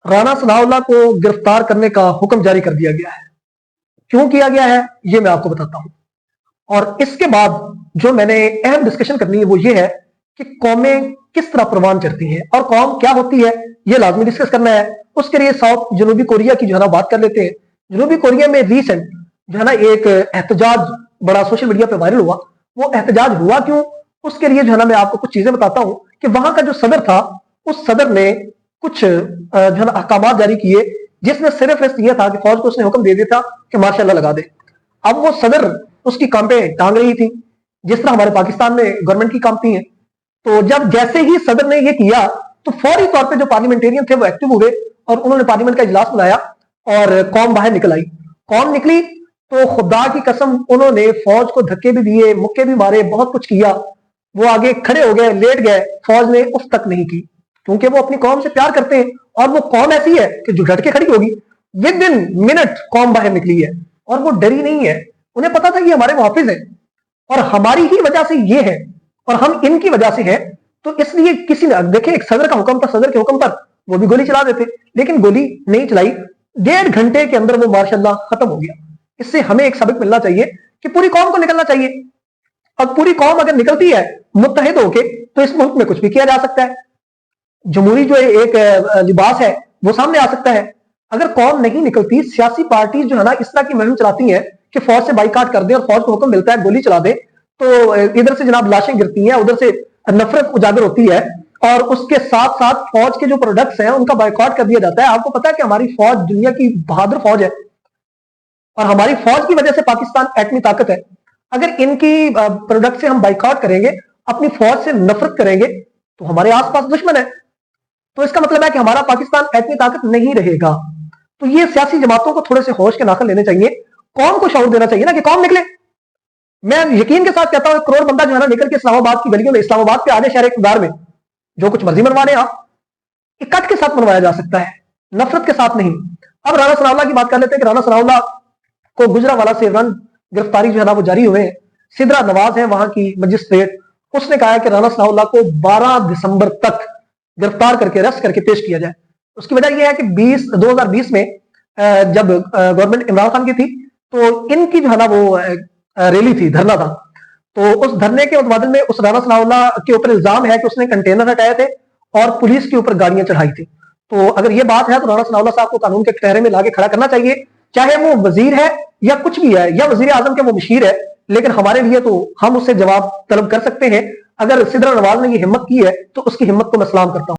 राना सनाउल्लाह को गिरफ्तार करने का हुक्म जारी कर दिया गया है। क्यों किया गया है ये मैं आपको बताता हूं। और इसके बाद जो मैंने अहम डिस्कशन करनी है वो ये है कि कौमें किस तरह परवान चढ़ती हैं और कौम क्या होती है, ये लाजमी डिस्कस करना है। उसके लिए साउथ जनूबी कोरिया की जो है ना बात कर लेते हैं। जनूबी कोरिया में रीसेंट जो है ना एक एहतजाज बड़ा सोशल मीडिया पे वायरल हुआ। वो एहतजाज हुआ क्यों, उसके लिए जो है ना मैं आपको कुछ चीजें बताता हूं कि वहां का जो सदर था, उस सदर ने कुछ जो है ना अहकाम जारी किए, जिसमें सिर्फ यह था कि फौज को उसने हुक्म दे दिया था कि मार्शल लगा दे। अब वो सदर उसकी कांपें टांग रही थी, जिस तरह हमारे पाकिस्तान में गवर्नमेंट की कांपती है। तो जब जैसे ही सदर ने ये किया तो फौरी तौर पे जो पार्लियामेंटेरियन थे वो एक्टिव हुए और उन्होंने पार्लियामेंट का इजलास बुलाया और कौम बाहर निकल आई। कौम निकली तो खुदा की कसम उन्होंने फौज को धक्के भी दिए, मुक्के भी मारे, बहुत कुछ किया। वो आगे खड़े हो गए, लेट गए, फौज ने उफ तक नहीं की, क्योंकि वो अपनी कौम से प्यार करते हैं और वो कौम ऐसी है कि जो डट के खड़ी होगी। विद इन मिनट कौम बाहर निकली है और वो डरी नहीं है। उन्हें पता था कि हमारे मुहाफिज हैं और हमारी ही वजह से ये है और हम इनकी वजह से हैं। तो इसलिए किसी ने देखे, एक सदर का हुक्म था, सदर के हुक्म पर वो भी गोली चला देते, लेकिन गोली नहीं चलाई। 1.5 घंटे के अंदर वो मार्शल्लाह खत्म हो गया। इससे हमें एक सबक मिलना चाहिए कि पूरी कौम को निकलना चाहिए। अब पूरी कौम अगर निकलती है मुत्तहिद होके तो इस मुल्क में कुछ भी किया जा सकता है। जमहूरी जो एक लिबास है वो सामने आ सकता है। अगर कौम नहीं निकलती, सियासी पार्टी जो है ना इस तरह की मुहिम चलाती हैं कि फौज से बाइकाट कर दे और फौज को हुक्म मिलता है गोली चला दे, तो इधर से जनाब लाशें गिरती हैं, उधर से नफरत उजागर होती है और उसके साथ साथ फौज के जो प्रोडक्ट्स हैं उनका बाइकाट कर दिया जाता है। आपको पता है कि हमारी फौज दुनिया की बहादुर फौज है और हमारी फौज की वजह से पाकिस्तान एटमी ताकत है। अगर इनकी प्रोडक्ट से हम बाइकाट करेंगे, अपनी फौज से नफरत करेंगे, तो हमारे आसपास दुश्मन है, तो इसका मतलब है कि हमारा पाकिस्तान एटमी ताकत नहीं रहेगा। तो ये सियासी जमातों को थोड़े से होश के नाखन लेने चाहिए, कौम को शऊर देना चाहिए ना कि कौम निकले। मैं यकीन के साथ कहता हूं 1 करोड़ बंदा जो है ना निकल के इस्लामाबाद की गलियों में, इस्लामाबाद के आधे शहर इक़्तिदार में जो कुछ मर्जी मनवा रहे हैं आप, इकट्ठ के साथ मनवाया जा सकता है, नफरत के साथ नहीं। अब राना सनाउल्लाह की बात कर लेते हैं कि राना सनाउल्लाह को गुजरावाला से गिरफ्तारी जो है ना वो जारी हुए हैं। सिद्रा नवाज है वहां की मजिस्ट्रेट, उसने कहा है कि राना सनाउल्लाह को 12 दिसंबर तक गिरफ्तार करके अरेस्ट करके पेश किया जाए। उसकी वजह यह है कि 2020 में जब गवर्नमेंट इमरान खान की थी तो इनकी जो है ना वो रैली थी, धरना था। तो उस धरने के मुतबादिल में उस राना सनाउल्लाह के ऊपर इल्जाम है कि उसने कंटेनर हटाए थे और पुलिस के ऊपर गाड़ियां चढ़ाई थी। तो अगर ये बात है तो राना सनाउल्लाह साहब को कानून के कटहरे में लाके खड़ा करना चाहिए, चाहे वो वजीर है या कुछ भी है, या वजीर आजम के वो मशीर है, लेकिन हमारे लिए तो हम उससे जवाब तलब कर सकते हैं। अगर सिद्रा नवाज ने ये हिम्मत की है तो उसकी हिम्मत को मैं सलाम करता हूं।